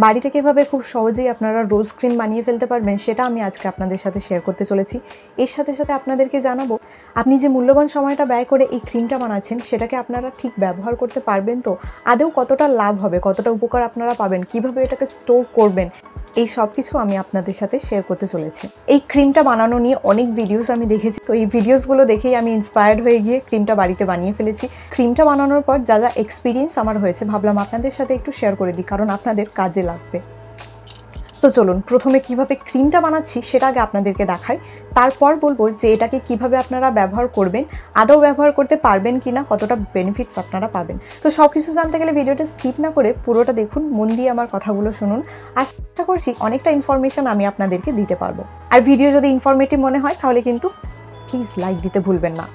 বাড়িতে কিভাবে খুব সহজেই আপনারা রোজ ক্রিম বানিয়ে ফেলতে পারবেন সেটা আমি আজকে আপনাদের সাথে শেয়ার করতে চলেছি। এর সাথে সাথে আপনাদেরকে জানাবো আপনি যে মূল্যবান সময়টা ব্যয় করে এই ক্রিমটা বানাচ্ছেন সেটাকে আপনারা ঠিক ব্যবহার করতে পারবেন তো, আদৌ কতটা লাভ হবে, কতটা উপকার আপনারা পাবেন, কিভাবে এটাকে স্টোর করবেন, এই সব কিছু আমি আপনাদের সাথে শেয়ার করতে চলেছি। এই ক্রিমটা বানানো নিয়ে অনেক ভিডিওস আমি দেখেছি, তো এই ভিডিওসগুলো দেখেই আমি ইন্সপায়ার্ড হয়ে গিয়ে ক্রিমটা বাড়িতে বানিয়ে ফেলেছি। ক্রিমটা বানানোর পর যা যা এক্সপিরিয়েন্স আমার হয়েছে ভাবলাম আপনাদের সাথে একটু শেয়ার করে দিই, কারণ আপনাদের কাজে লাগবে। তো চলুন প্রথমে কিভাবে ক্রিমটা বানাচ্ছি সেটা আগে আপনাদেরকে দেখাই, তারপর বলবো যে এটাকে কিভাবে আপনারা ব্যবহার করবেন, আদৌ ব্যবহার করতে পারবেন কিনা, কতটা বেনিফিটস আপনারা পাবেন। তো সব কিছু জানতে গেলে ভিডিওটা স্কিপ না করে পুরোটা দেখুন, মন দিয়ে আমার কথাগুলো শুনুন। আশা করছি অনেকটা ইনফরমেশন আমি আপনাদেরকে দিতে পারবো। আর ভিডিও যদি ইনফরমেটিভ মনে হয় তাহলে কিন্তু প্লিজ লাইক দিতে ভুলবেন না।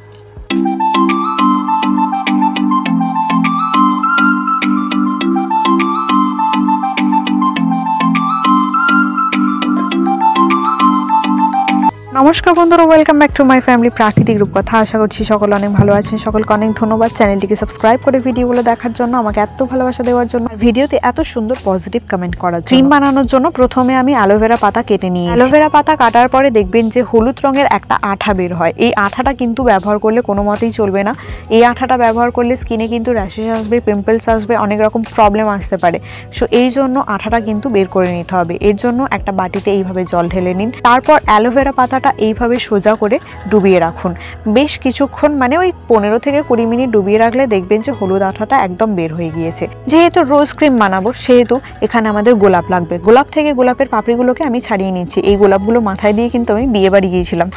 নমস্কার বন্ধুরা, welcome back to my family প্রাকৃতিক রূপকথা। আশা করছি সকলে অনেক ভালো আছেন। সকলকে অনেক ধন্যবাদ চ্যানেলটিকে সাবস্ক্রাইব করে ভিডিওগুলো দেখার জন্য, আমাকে এত ভালোবাসা দেওয়ার জন্য, ভিডিওতে এত সুন্দর পজিটিভ কমেন্ট করার জন্য। ক্রিম বানানোর জন্য প্রথমে আমি অ্যালোভেরা পাতা কেটে নিই। অ্যালোভেরা পাতা কাটার পরে দেখবেন যে হলুদ রঙের একটা আঠা বের হয়। এই আঠাটা কিন্তু ব্যবহার করলে কোনো মতেই চলবে না। এই আঠাটা ব্যবহার করলে স্কিনে কিন্তু র্যাশেস আসবে, পিম্পলস আসবে, অনেক রকম প্রবলেম আসতে পারে। সো এই জন্য আঠাটা কিন্তু বের করে নিতে হবে। এর জন্য একটা বাটিতে এইভাবে জল ঢেলে নিন। তারপর অ্যালোভেরা পাতাটা এইভাবে সোজা করে ডুবিয়ে রাখুন বেশ কিছুক্ষণ, মানে ওই 15 থেকে 20 মিনিট ডুবিয়ে রাখলে দেখবেন যে হলুদ আঠাটা একদম বের হয়ে গিয়েছে। যেহেতু রোজ ক্রিম বানাবো সেহেতু এখানে আমাদের গোলাপ লাগবে। গোলাপ থেকে গোলাপের পাপড়িগুলোকে আমি ছাড়িয়ে নিচ্ছি। এই গোলাপগুলো মাথায় দিয়ে কিন্তু আমি বিয়ে বাড়ি গিয়েছিলাম।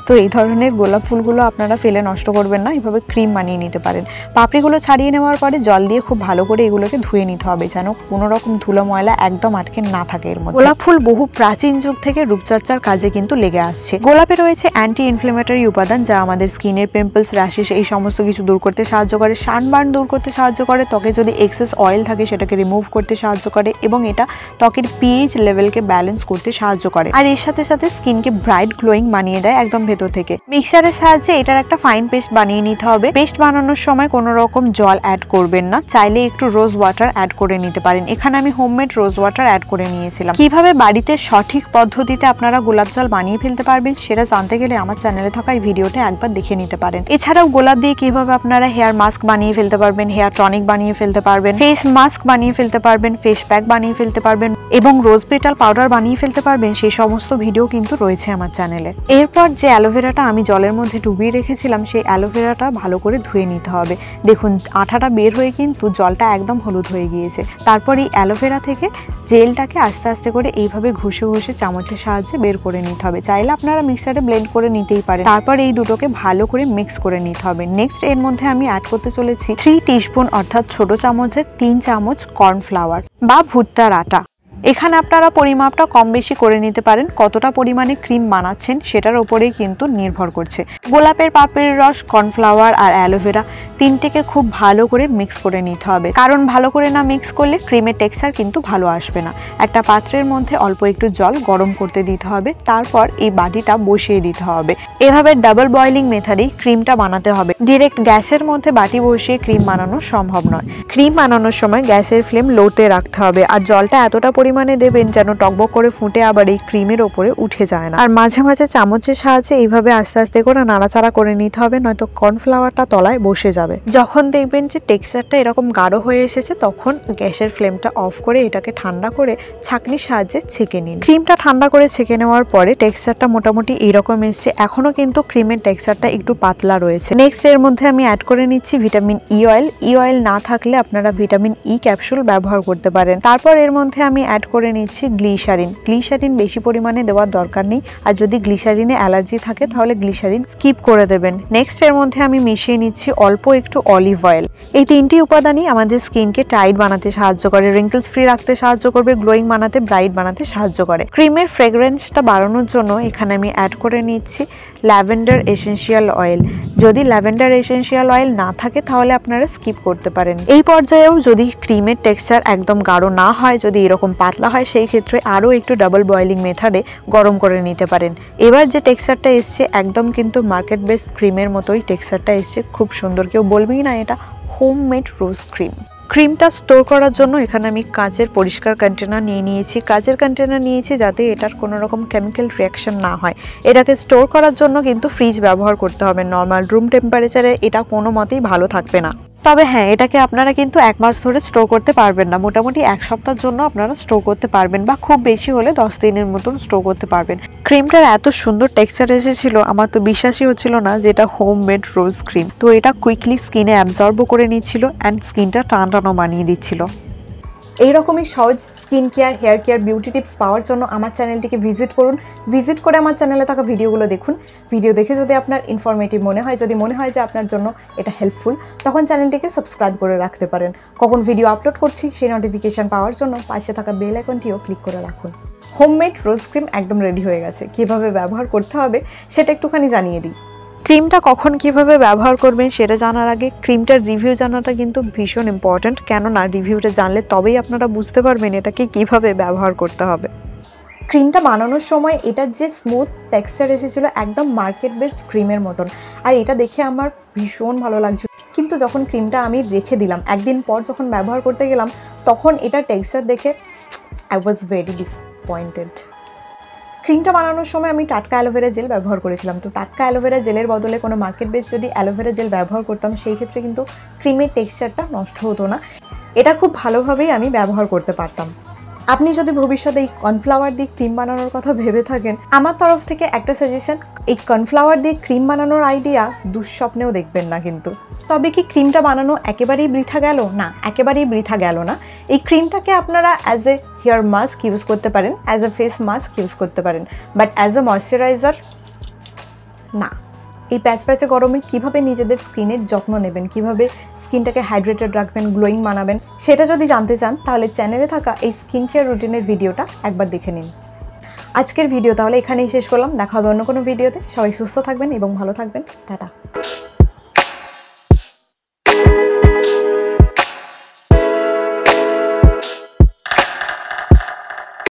তো এই ধরনের গোলাপ ফুলগুলো আপনারা ফেলে নষ্ট করবেন না, এইভাবে ক্রিম বানিয়ে নিতে পারেন। পাপড়িগুলো ছাড়িয়ে নেওয়ার পরে জল দিয়ে খুব ভালো করে এগুলোকে ধুয়ে নিতে হবে, যেন কোনো রকম ধুলো ময়লা একদম আটকে না থাকে এর মধ্যে। গোলাপ ফুল বহু প্রাচীন যুগ থেকে রূপচর্চার কাজে কিন্তু লেগে আসছে। গোলাপে রয়েছে অ্যান্টি ইনফ্লেমেটরি উপাদান, যা আমাদের স্কিনের পিম্পলস, র্যাশেস এই সমস্ত কিছু দূর করতে সাহায্য করে, সানবার্ন দূর করতে সাহায্য করে, ত্বকে যদি এক্সেস অয়েল থাকে সেটাকে রিমুভ করতে সাহায্য করে এবং এটা ত্বকের পিএইচ লেভেলকে ব্যালেন্স করতে সাহায্য করে। আর এর সাথে সাথে স্কিনকে ব্রাইট গ্লোয়িং বানিয়ে দেয় একদম ভেতর থেকে। মিক্সারের সাহায্যে এটার একটা ফাইন পেস্ট বানিয়ে নিতে হবে। পেস্ট বানানোর সময় কোনো রকম জল অ্যাড করবেন না, চাইলে একটু রোজ ওয়াটার অ্যাড করে নিতে পারেন। এখানে আমি হোমমেড রোজ ওয়াটার অ্যাড করে নিয়েছিলাম। কিভাবে বাড়িতে সঠিক পদ্ধতিতে আপনারা গোলাপ জল বানিয়ে ফেলতে পারবেন সেটা জানতে গেলে আমার চ্যানেলে থাকা এই ভিডিওটা একবার দেখে নিতে পারেন। এছাড়াও গোলাপ দিয়ে কিভাবে আপনারা হেয়ার মাস্ক বানিয়ে ফেলতে পারবেন, হেয়ার টনিক বানিয়ে ফেলতে পারবেন, ফেস মাস্ক বানিয়ে ফেলতে পারবেন, ফেস প্যাক বানিয়ে ফেলতে পারবেন এবং রোজ পেটাল পাউডার বানিয়ে ফেলতে পারবেন, সেই সমস্ত ভিডিও কিন্তু রয়েছে আমার চ্যানেলে। এরপর যে অ্যালোভেরাটা আমি জলের মধ্যে ডুবিয়ে রেখেছিলাম সেই অ্যালোভেরাটা ভালো করে ধুয়ে নিতে হবে। দেখুন আঠাটা বের হয়ে কিন্তু জলটা একদম হলুদ হয়ে গিয়েছে। তারপর এই অ্যালোভেরা থেকে জেলটাকে আস্তে আস্তে করে এইভাবে ঘষে ঘষে চামচের সাহায্যে বের করে নিতে হবে। চাইলে আপনারা মিক্সারে ব্লেন্ড করে নিতেই পারেন। তারপর এই দুটোকে ভালো করে মিক্স করে নিতে হবে। নেক্সট এর মধ্যে আমি অ্যাড করতে চলেছি 3 টিস্পুন অর্থাৎ ছোট চামচের 3 চামচ কর্নফ্লাওয়ার বা ভুট্টার আটা। এখানে আপনারা পরিমাপটা কম বেশি করে নিতে পারেন, কতটা পরিমাণে ক্রিম বানাচ্ছেন সেটার উপরেই কিন্তু নির্ভর করছে। গোলাপের পাপড়ির রস, কর্নফ্লাওয়ার আর অ্যালোভেরা তিনটেকে খুব ভালো করে মিক্স করে নিতে হবে, কারণ ভালো করে না মিক্স করলে ক্রিমের টেক্সচার কিন্তু ভালো আসবে না। একটা পাত্রের মধ্যে অল্প একটু জল গরম করতে দিতে হবে, তারপর এই বাটিটা বসিয়ে দিতে হবে। এভাবে ডাবল বয়লিং মেথডেই ক্রিমটা বানাতে হবে। ডিরেক্ট গ্যাসের মধ্যে বাটি বসিয়ে ক্রিম বানানো সম্ভব নয়। ক্রিম বানানোর সময় গ্যাসের ফ্লেম লোতে রাখতে হবে আর জলটা এতটা পরিমাণে দেবেন যেন টকবক করে ফুটে আবার এই ক্রিমের ওপরে উঠে যায় না। আর মাঝে মাঝে চামচের সাহায্যে এইভাবে আস্তে আস্তে করে নাড়াচাড়া করে নিতে হবে, নয়তো কর্নফ্লাওয়ারটা তলায় বসে যাবে। যখন দেখবেন যে টেক্সচারটা এরকম গাঢ় হয়ে এসেছে তখন গ্যাসের ফ্লেমটা অফ করে এটাকে ঠান্ডা করে ছাঁকনির সাহায্যে ছেঁকে নিন। ক্রিমটা ঠান্ডা করে ছেঁকে নেওয়ার পরে টেক্সচারটা মোটামুটি এইরকম এসছে। এখনো কিন্তু ক্রিমের টেক্সচারটা একটু পাতলা রয়েছে। নেক্সট এর মধ্যে আমি অ্যাড করে নিচ্ছি ভিটামিন ই অয়েল। ই অয়েল না থাকলে আপনারা ভিটামিন ই ক্যাপসুল ব্যবহার করতে পারেন। তারপর এর মধ্যে আমি অ্যাড করে নিচ্ছি গ্লিসারিন। গ্লিসারিন বেশি পরিমাণে দেওয়ার দরকার নেই, আর যদি গ্লিসারিনে অ্যালার্জি থাকে তাহলে গ্লিসারিন স্কিপ করে দেবেন। নেক্সট এর মধ্যে আমি মিশিয়ে নিচ্ছি অল্প একটু অলিভ অয়েল। এই তিনটি উপাদানই আমাদের স্কিনকে টাইট বানাতে সাহায্য করে, রিঙ্কেলস ফ্রি রাখতে সাহায্য করবে, গ্লোয়িং বানাতে, ব্রাইট বানাতে সাহায্য করে। ক্রিমের ফ্রেগ্রেন্সটা বাড়ানোর জন্য এখানে আমি অ্যাড করে নিচ্ছি ল্যাভেন্ডার এসেন্সিয়াল অয়েল। যদি ল্যাভেন্ডার এসেন্সিয়াল অয়েল না থাকে তাহলে আপনারা স্কিপ করতে পারেন। এই পর্যায়েও যদি ক্রিমের টেক্সচার একদম গাঢ় না হয়, যদি এরকম পাতলা হয়, সেই ক্ষেত্রে আরও একটু ডাবল বয়লিং মেথডে গরম করে নিতে পারেন। এবার যে টেক্সচারটা এসছে একদম কিন্তু মার্কেট বেসড ক্রিমের মতোই টেক্সচারটা এসছে, খুব সুন্দর। কেউ বলবেই না এটা হোমমেড রোজ ক্রিম। ক্রিমটা স্টোর করার জন্য এখানে আমি কাচের পরিষ্কার কন্টেনার নিয়ে নিয়েছি। কাচের কন্টেনার নিয়েছি যাতে এটার কোনো রকম কেমিক্যাল রিয়াকশন না হয়। এটাকে স্টোর করার জন্য কিন্তু ফ্রিজ ব্যবহার করতে হবে। নর্মাল রুম টেম্পারেচারে এটা কোনো মতেই ভালো থাকবে না। তবে হ্যাঁ, এটাকে আপনারা কিন্তু 1 মাস ধরে স্টোর করতে পারবেন না। মোটামুটি 1 সপ্তাহের জন্য আপনারা স্টোর করতে পারবেন, বা খুব বেশি হলে 10 দিনের মতন স্টোর করতে পারবেন। ক্রিমটার এত সুন্দর টেক্সচার এসেছিল, আমার তো বিশ্বাসই হচ্ছিল না যে এটা হোমমেড রোজ ক্রিম। তো এটা কুইকলি স্কিনে অ্যাবজর্বও করে নিচ্ছিল অ্যান্ড স্কিনটা টান টানও বানিয়ে দিচ্ছিল। এইরকমই সহজ skin care, hair care, beauty tips পাওয়ার জন্য আমার চ্যানেলটিকে ভিজিট করুন। ভিজিট করে আমার চ্যানেলে থাকা ভিডিওগুলো দেখুন। ভিডিও দেখে যদি আপনার ইনফরমেটিভ মনে হয়, যদি মনে হয় যে আপনার জন্য এটা হেল্পফুল, তখন চ্যানেলটিকে সাবস্ক্রাইব করে রাখতে পারেন। কখন ভিডিও আপলোড করছি সেই নোটিফিকেশান পাওয়ার জন্য পাশে থাকা বেল আইকনটিও ক্লিক করে রাখুন। হোমমেড রোজ ক্রিম একদম রেডি হয়ে গেছে। কীভাবে ব্যবহার করতে হবে সেটা একটুখানি জানিয়ে দিই। ক্রিমটা কখন কিভাবে ব্যবহার করবেন সেটা জানার আগে ক্রিমটার রিভিউ জানাটা কিন্তু ভীষণ ইম্পর্ট্যান্ট, কেননা রিভিউটা জানলে তবেই আপনারা বুঝতে পারবেন এটাকে কিভাবে ব্যবহার করতে হবে। ক্রিমটা বানানোর সময় এটার যে স্মুথ টেক্সচার এসেছিলো একদম মার্কেট বেসড ক্রিমের মতন, আর এটা দেখে আমার ভীষণ ভালো লাগছিল। কিন্তু যখন ক্রিমটা আমি রেখে দিলাম, একদিন পর যখন ব্যবহার করতে গেলাম, তখন এটা টেক্সচার দেখে আই ওয়াজ ভেরি ডিসঅ্যাপয়েন্টেড। ক্রিমটা বানানোর সময় আমি টাটকা অ্যালোভেরা জেল ব্যবহার করেছিলাম। তো টাটকা অ্যালোভেরা জেলের বদলে কোনো মার্কেট বেস যদি অ্যালোভেরা জেল ব্যবহার করতাম, সেই ক্ষেত্রে কিন্তু ক্রিমের টেক্সচারটা নষ্ট হতো না। এটা খুব ভালোভাবেই আমি ব্যবহার করতে পারতাম। আপনি যদি ভবিষ্যতে এই কর্নফ্লাওয়ার দিয়ে ক্রিম বানানোর কথা ভেবে থাকেন, আমার তরফ থেকে একটা সাজেশন, এই কর্নফ্লাওয়ার দিয়ে ক্রিম বানানোর আইডিয়া দুঃস্বপ্নেও দেখবেন না কিন্তু। তবে কি ক্রিমটা বানানো একেবারেই বৃথা গেল? না, একেবারেই বৃথা গেল না। এই ক্রিমটাকে আপনারা as a hair mask use করতে পারেন, as a face mask use করতে পারেন, বাট অ্যাজ এ ময়শ্চারাইজার না। এই প্যাচে গরমে কিভাবে নিজেদের স্কিনের যত্ন নেবেন, কিভাবে স্কিনটাকে হাইড্রেটেড রাখবেন, গ্লোয়িং বানাবেন, সেটা যদি জানতে চান তাহলে চ্যানেলে থাকা এই স্কিন কেয়ার রুটিনের ভিডিওটা একবার দেখে নিন। আজকের ভিডিও তাহলে এখানেই শেষ করলাম। দেখা হবে অন্য কোনো ভিডিওতে। সবাই সুস্থ থাকবেন এবং ভালো থাকবেন। টাটা।